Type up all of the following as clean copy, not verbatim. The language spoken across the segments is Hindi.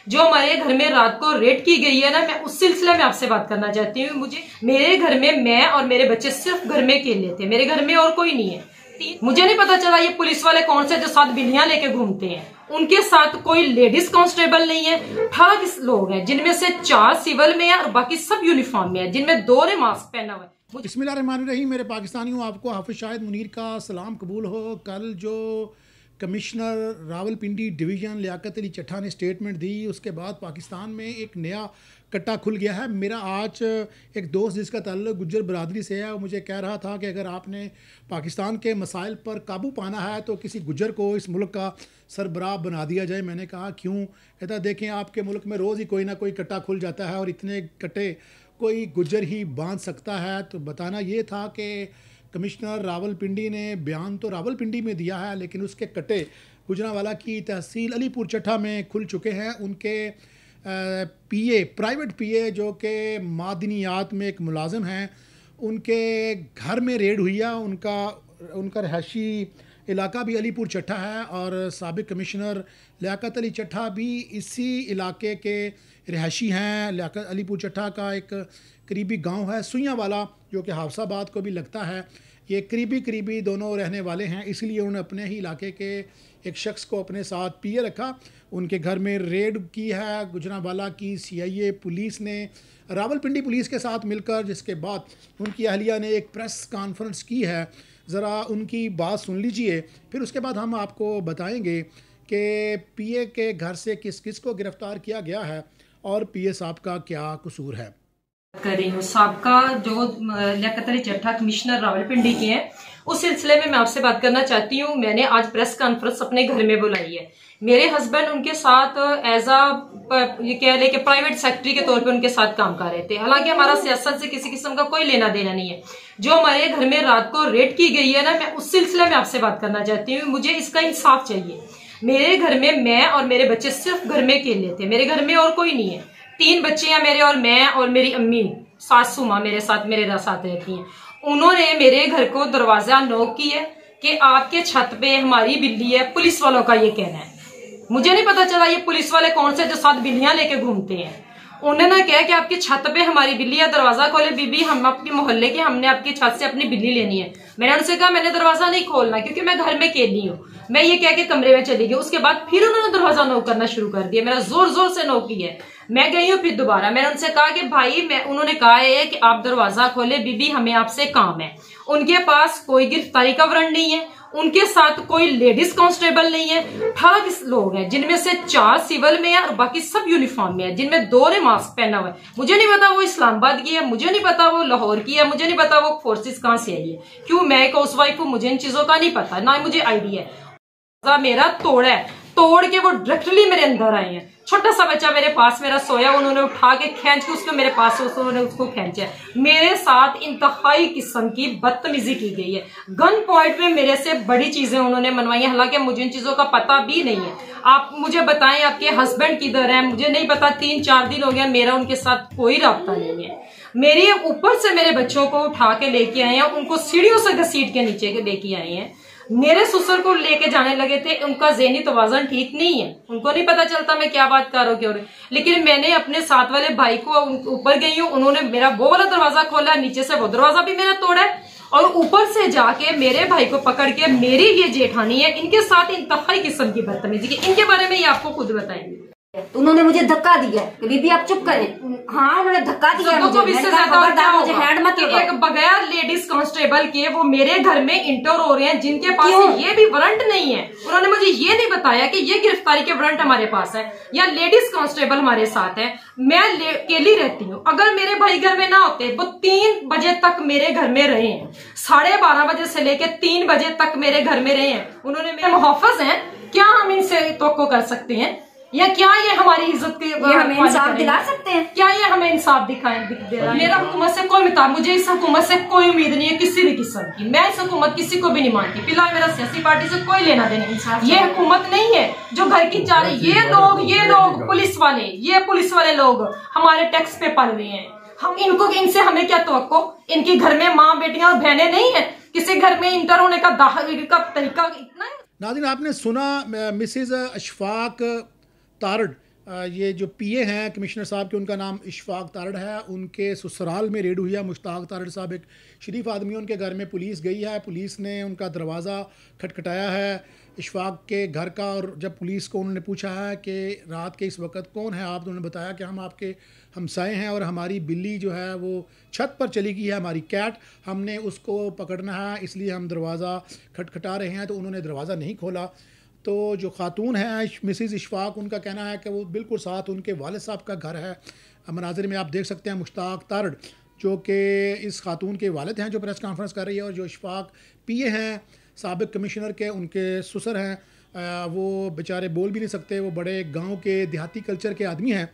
जो हमारे घर में रात को रेड की गई है ना, मैं उस सिलसिले में आपसे बात करना चाहती हूँ। मुझे मेरे घर में मैं और मेरे बच्चे सिर्फ घर में अकेले थे, मेरे घर में और कोई नहीं है। मुझे नहीं पता चला ये पुलिस वाले कौन से जो 7 बिल्लियां लेके घूमते हैं। उनके साथ कोई लेडीज कांस्टेबल नहीं है। 18 लोग हैं, जिनमें से 4 सिविल में है और बाकी सब यूनिफॉर्म में है, जिनमें 2 ने मास्क पहना हुआ है। बिस्मिल्लाहिर्रहमानिर्रहीम। मेरे पाकिस्तानियों, आपको हाफिज शाहिद मुनीर का सलाम कबूल हो। कल जो कमिश्नर रावलपिंडी डिवीज़न लियाकत अली चट्ठा ने स्टेटमेंट दी, उसके बाद पाकिस्तान में एक नया कट्टा खुल गया है। मेरा आज एक दोस्त जिसका ताल्लुक़ गुज्जर बरदरी से है, वो मुझे कह रहा था कि अगर आपने पाकिस्तान के मसाइल पर काबू पाना है तो किसी गुज्जर को इस मुल्क का सरबराह बना दिया जाए। मैंने कहा क्यों? कहता देखें, आपके मुल्क में रोज़ ही कोई ना कोई कट्टा खुल जाता है और इतने कट्टे कोई गुज्जर ही बांध सकता है। तो बताना ये था कि कमिश्नर रावलपिंडी ने बयान तो रावलपिंडी में दिया है, लेकिन उसके कट्टे गुजरांवाला की तहसील अलीपुर चट्ठा में खुल चुके हैं। उनके पीए, प्राइवेट पीए जो कि मादनियात में एक मुलाजिम हैं, उनके घर में रेड हुई है। उनका रहायशी इलाका भी अलीपुर चट्ठा है और साबिक कमिश्नर लियाकत अली चट्ठा भी इसी इलाके के रहायशी हैं। लियाकत अलीपुर चट्ठा का एक करीबी गांव है सुइयावाला, जो कि हाफसाबाद को भी लगता है। ये करीबी दोनों रहने वाले हैं, इसलिए उन्होंने अपने ही इलाके के एक शख्स को अपने साथ पीए रखा। उनके घर में रेड की है गुजरांवाला की CIA पुलिस ने रावलपिंडी पुलिस के साथ मिलकर, जिसके बाद उनकी अहलिया ने एक प्रेस कॉन्फ्रेंस की है। ज़रा उनकी बात सुन लीजिए, फिर उसके बाद हम आपको बताएंगे कि पीए के घर से किस किस को गिरफ़्तार किया गया है और पीए साहब का क्या कसूर है। कर रही हूँ साबका जो लियाकत अली चट्ठा कमिश्नर रावलपिंडी के हैं, उस सिलसिले में मैं आपसे बात करना चाहती हूँ। मैंने आज प्रेस कॉन्फ्रेंस अपने घर में बुलाई है। मेरे हस्बैंड उनके साथ एज ये कह ले कि प्राइवेट सेक्रेटरी के तौर पे उनके साथ काम कर रहे थे। हालांकि हमारा सियासत से किसी किस्म का कोई लेना देना नहीं है। जो हमारे घर में रात को रेड की गई है ना, मैं उस सिलसिले में आपसे बात करना चाहती हूँ। मुझे इसका इंसाफ चाहिए। मेरे घर में मैं और मेरे बच्चे सिर्फ घर में अकेले थे, मेरे घर में और कोई नहीं है। 3 बच्चे हैं मेरे और मैं और मेरी अम्मी सासू माँ मेरे साथ रहती हैं। उन्होंने मेरे घर को दरवाजा नॉक की है कि आपके छत पे हमारी बिल्ली है। पुलिस वालों का ये कहना है। मुझे नहीं पता चला ये पुलिस वाले कौन से जो 7 बिल्लियां लेके घूमते हैं। उन्होंने कहा कि आपकी छत पे हमारी बिल्ली है, दरवाजा खोले बीबी, हम आपके मोहल्ले के, हमने आपकी छत से अपनी बिल्ली लेनी है। मैंने उनसे कहा मैंने दरवाजा नहीं खोलना क्योंकि मैं घर में अकेली हूँ। मैं ये कह के कमरे में चली गई। उसके बाद फिर उन्होंने दरवाजा नॉक करना शुरू कर दिया। मेरा जोर से नॉक किया है। मैं गई हूँ फिर दोबारा। मैंने उनसे कहा कि भाई उन्होंने कहा है कि आप दरवाजा खोले बीबी, हमें आपसे काम है। उनके पास कोई गिरफ्तारी का वारंट नहीं है, उनके साथ कोई लेडीज कांस्टेबल नहीं है। 18 लोग हैं, जिनमें से 4 सिविल में है और बाकी सब यूनिफॉर्म में है, जिनमें 2 ने मास्क पहना हुआ है। मुझे नहीं पता वो इस्लामाबाद की है, मुझे नहीं पता वो लाहौर की है, मुझे नहीं पता वो फोर्सेस कहां से आई है। क्यों? मैं एक हाउसवाइफ हूँ, मुझे इन चीजों का नहीं पता, ना मुझे आइडिया है। मेरा तोड़ के वो डायरेक्टली मेरे अंदर आए हैं। छोटा सा बच्चा मेरे पास मेरा सोया, उन्होंने उठा के खींच के उसको मेरे पास उन्होंने उसको खींचा। मेरे साथ इंतहाई किस्म की बदतमीजी की गई है। गन पॉइंट में मेरे से बड़ी चीजें उन्होंने मनवाई है। हालांकि मुझे इन चीजों का पता भी नहीं है। आप मुझे बताएं आपके हस्बैंड किधर है? मुझे नहीं पता। 3-4 दिन हो गया मेरा उनके साथ कोई राब्ता नहीं है। मेरे ऊपर से मेरे बच्चों को उठा के लेके आए हैं, उनको सीढ़ियों से घसीट के नीचे के लेके आए हैं। मेरे ससुर को लेके जाने लगे थे। उनका ज़हनी तवाज़ुन ठीक नहीं है, उनको नहीं पता चलता मैं क्या बात कर रहा हूँ। लेकिन मैंने अपने साथ वाले भाई को ऊपर गई हूँ, उन्होंने मेरा वो वाला दरवाजा खोला, नीचे से वो दरवाजा भी मेरा तोड़ा है और ऊपर से जाके मेरे भाई को पकड़ के मेरी ये जेठानी है, इनके साथ इंतहाई किस्म की बदतमीजी की। इनके बारे में ये आपको खुद बताएंगे। उन्होंने मुझे धक्का दिया कि बीबी आप चुप करें। हाँ, उन्होंने धक्का दिया मुझे। मुझे हैंड मत लगाओ। एक बगैर लेडीज कांस्टेबल के वो मेरे घर में इंटर हो रहे हैं, जिनके पास ये भी वारंट नहीं है। उन्होंने मुझे ये नहीं बताया कि ये गिरफ्तारी के वारंट हमारे पास है या लेडीज कांस्टेबल हमारे साथ है। मैं अकेली रहती हूँ। अगर मेरे भाई घर में ना होते, वो 3 बजे तक मेरे घर में रहे हैं। 12:30 बजे से लेके 3 बजे तक मेरे घर में रहे हैं। उन्होंने मेरे मुहफ़्फ़ज़ हैं, क्या हम इनसे तवक्को कर सकते हैं? या क्या ये हमारी इज्जत के हमें इंसाफ दिला सकते हैं? क्या ये हमें इंसाफ दे रहा है? मेरा हुकूमत से कोई मुझे इस हुकूमत से कोई उम्मीद नहीं है किसी भी किस्म की। मैं इस हुकूमत किसी को भी नहीं मानती। फिलहाल मेरा सियासी पार्टी से कोई लेना देना। ये हुकूमत नहीं है जो घर की चाह रही। ये लोग पुलिस वाले लोग हमारे टैक्स पे पल रहे हैं। हम इनसे हमें क्या तवक्को? इनकी घर में माँ बेटियां और बहनें नहीं है? किसी घर में इंटर होने का तरीका इतना है? नाज़रीन, आपने सुना मिसेज अशफाक तारड़ ये जो पीए हैं कमिश्नर साहब के, उनका नाम इशफाक तारड़ है। उनके ससुराल में रेड हुई है। मुश्ताक तारड़ साहब एक शरीफ आदमी, उनके घर में पुलिस गई है। पुलिस ने उनका दरवाज़ा खटखटाया है इशफाक के घर का, और जब पुलिस को उन्होंने पूछा है कि रात के इस वक्त कौन है आप, तो उन्होंने बताया कि हम आपके हमसाए हैं और हमारी बिल्ली जो है वो छत पर चली गई है, हमारी कैट, हमने उसको पकड़ना है इसलिए हम दरवाज़ा खटखटा रहे हैं। तो उन्होंने दरवाज़ा नहीं खोला। तो जो ख़ातून है मिसिज़ इशफाक, उनका कहना है कि वो बिल्कुल साथ उनके वालिद साहब का घर है। मनाज़िर में आप देख सकते हैं मुश्ताक तारड़ जो कि इस खातून के वालिद हैं जो प्रेस कॉन्फ्रेंस कर रही है, और जो इशफाक पीए हैं साबिक कमिश्नर के, उनके ससुर हैं। वो बेचारे बोल भी नहीं सकते, वो बड़े गांव के देहाती कल्चर के आदमी हैं।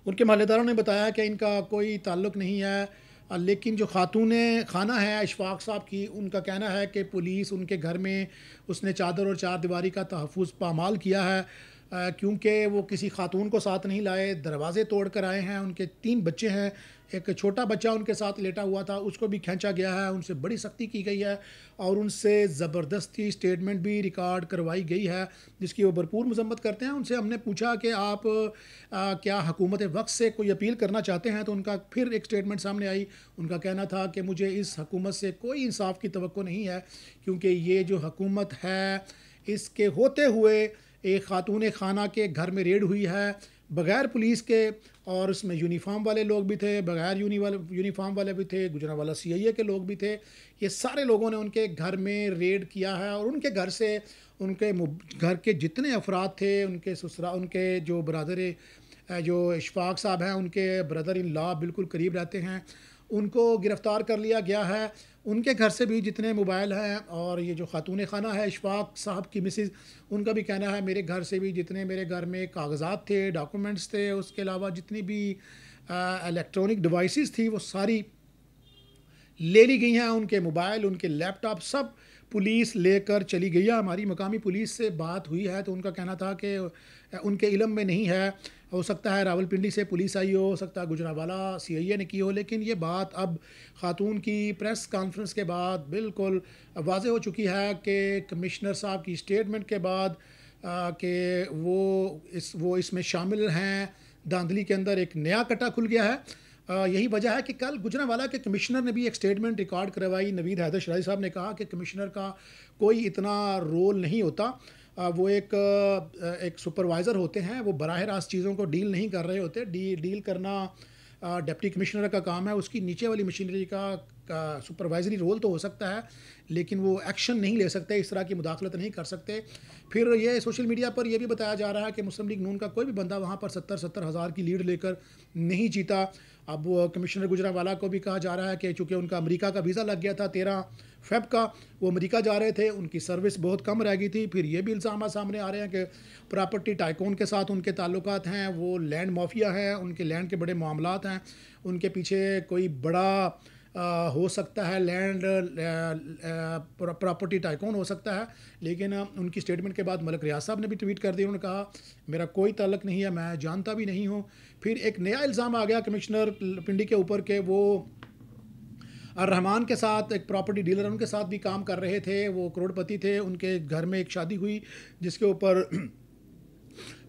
उनके महल्लेदारों ने बताया कि इनका कोई ताल्लुक़ नहीं है। लेकिन जो खातून खाना है इशफाक साहब की, उनका कहना है कि पुलिस उनके घर में उसने चादर और चार दीवारी का तहफ़्फ़ुज़ पामाल किया है, क्योंकि वो किसी खातून को साथ नहीं लाए, दरवाज़े तोड़ कर आए हैं। उनके 3 बच्चे हैं, एक छोटा बच्चा उनके साथ लेटा हुआ था, उसको भी खींचा गया है, उनसे बड़ी सख्ती की गई है और उनसे ज़बरदस्ती स्टेटमेंट भी रिकॉर्ड करवाई गई है, जिसकी वो भरपूर मजम्मत करते हैं। उनसे हमने पूछा कि आप क्या हुकूमत वक्त से कोई अपील करना चाहते हैं, तो उनका फिर एक स्टेटमेंट सामने आई। उनका कहना था कि मुझे इस हुकूमत से कोई इंसाफ की तवक्को नहीं है, क्योंकि ये जो हुकूमत है इसके होते हुए एक खातून खाना के घर में रेड हुई है बग़ैर पुलिस के, और उसमें यूनिफॉर्म वाले लोग भी थे, बग़ैर यूनिफॉर्म वाले भी थे, गुजरांवाला CIA के लोग भी थे। ये सारे लोगों ने उनके घर में रेड किया है और उनके घर से उनके घर के जितने अफराद थे, उनके ससुरा, उनके जो ब्रदर जो इशफाक साहब हैं, उनके ब्रदर इन लॉ बिल्कुल करीब रहते हैं, उनको गिरफ़्तार कर लिया गया है। उनके घर से भी जितने मोबाइल हैं, और ये जो खातून खाना है इशफाक साहब की मिसिज़, उनका भी कहना है मेरे घर से भी जितने मेरे घर में कागज़ात थे, डॉक्यूमेंट्स थे, उसके अलावा जितनी भी इलेक्ट्रॉनिक डिवाइसेस थी वो सारी ले ली गई हैं। उनके मोबाइल, उनके लैपटॉप सब पुलिस लेकर चली गई है। हमारी मकामी पुलिस से बात हुई है तो उनका कहना था कि उनके इल्म में नहीं है, हो सकता है रावलपिंडी से पुलिस आई हो सकता है गुजरांवाला CIA ने की हो, लेकिन ये बात अब ख़ातून की प्रेस कॉन्फ्रेंस के बाद बिल्कुल वाज़ेह हो चुकी है कि कमिश्नर साहब की स्टेटमेंट के बाद कि वो इसमें शामिल हैं। धांधली के अंदर एक नया कटा खुल गया है। यही वजह है कि कल गुजरांवाला के कमिश्नर ने भी एक स्टेटमेंट रिकॉर्ड करवाई। नवीद हैदर शराई साहब ने कहा कि कमिश्नर का कोई इतना रोल नहीं होता, वो एक सुपरवाइज़र होते हैं, वो बराह रास्त चीज़ों को डील नहीं कर रहे होते। डील करना डिप्टी कमिश्नर का काम है, उसकी नीचे वाली मशीनरी का सुपरवाइजरी रोल तो हो सकता है, लेकिन वो एक्शन नहीं ले सकते, इस तरह की मुदाखलत नहीं कर सकते। फिर ये सोशल मीडिया पर यह भी बताया जा रहा है कि मुस्लिम लीग नून का कोई भी बंदा वहाँ पर 70 हज़ार की लीड लेकर नहीं जीता। अब कमिश्नर गुजरांवाला को भी कहा जा रहा है कि चूँकि उनका अमेरिका का वीज़ा लग गया था 13 फ़रवरी का, वो अमेरिका जा रहे थे, उनकी सर्विस बहुत कम रह गई थी। फिर ये भी इल्ज़ाम सामने आ रहे हैं कि प्रॉपर्टी टाइकून के साथ उनके ताल्लुकात हैं, वो लैंड माफिया हैं, उनके लैंड के बड़े मामलात हैं, उनके पीछे कोई बड़ा हो सकता है लैंड प्रॉपर्टी टाइकून हो सकता है। लेकिन उनकी स्टेटमेंट के बाद मलिक रियाज साहब ने भी ट्वीट कर दिया, उन्होंने कहा मेरा कोई ताल्लुक़ नहीं है, मैं जानता भी नहीं हूँ। फिर एक नया इल्ज़ाम आ गया कमिश्नर पिंडी के ऊपर के वो रहमान के साथ एक प्रॉपर्टी डीलर उनके साथ भी काम कर रहे थे, वो करोड़पति थे, उनके घर में एक शादी हुई जिसके ऊपर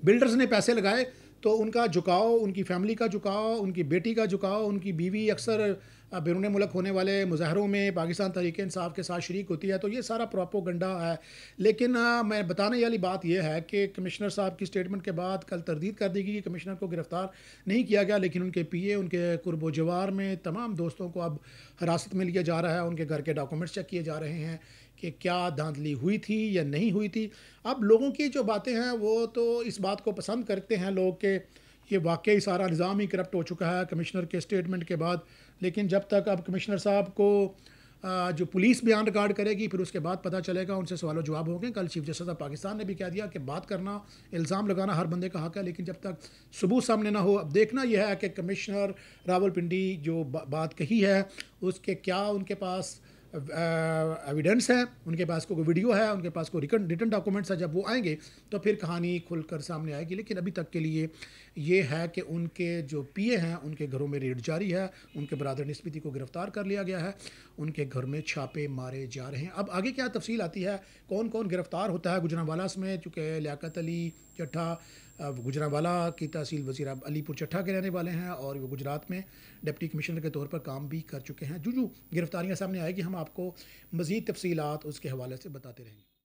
बिल्डर्स ने पैसे लगाए, तो उनका झुकाव, उनकी फैमिली का झुकाव, उनकी बेटी का झुकाव, उनकी बीवी अक्सर बैरून मुल्क होने वाले मुजाहरों में पाकिस्तान तहरीक इंसाफ के साथ शरीक होती है, तो ये सारा प्रोपोगंडा है। लेकिन मैं बताने वाली बात यह है कि कमिश्नर साहब की स्टेटमेंट के बाद कल तरदीद कर दी गई कि कमिश्नर को गिरफ़्तार नहीं किया गया, लेकिन उनके PA, उनके कुर्बो जवार में तमाम दोस्तों को अब हिरासत में लिया जा रहा है, उनके घर के डॉक्यूमेंट्स चेक किए जा रहे हैं कि क्या धांधली हुई थी या नहीं हुई थी। अब लोगों की जो बातें हैं वो तो इस बात को पसंद करते हैं लोग कि ये वाकई सारा निज़ाम ही करप्ट हो चुका है कमिश्नर के स्टेटमेंट के बाद। लेकिन जब तक अब कमिश्नर साहब को जो पुलिस बयान रिकॉर्ड करेगी फिर उसके बाद पता चलेगा, उनसे सवाल जवाब होंगे। कल चीफ जस्टिस ऑफ पाकिस्तान ने भी कह दिया कि बात करना, इल्ज़ाम लगाना हर बंदे का हक है, लेकिन जब तक सबूत सामने ना हो। अब देखना यह है कि कमिश्नर रावलपिंडी जो बात कही है उसके क्या उनके पास एविडेंस है, उनके पास कोई वीडियो है, उनके पास कोई रिटन डॉक्यूमेंट्स है। जब वो आएंगे तो फिर कहानी खुलकर सामने आएगी। लेकिन अभी तक के लिए ये है कि उनके जो PA हैं उनके घरों में रेड जारी है, उनके बरादर निस्बती को गिरफ़्तार कर लिया गया है, उनके घर में छापे मारे जा रहे हैं। अब आगे क्या तफसील आती है, कौन कौन गिरफ़्तार होता है गुजरांवाला में, चूँकि लियाकत अली चट्ठा वो गुजरांवाला की तहसील वज़ीर अलीपुर चट्ठा के रहने वाले हैं और वो गुजरात में डिप्टी कमिश्नर के तौर पर काम भी कर चुके हैं। जो गिरफ्तारियाँ सामने आएगी हम आपको मज़ीद तफसीलात उसके हवाले से बताते रहेंगे।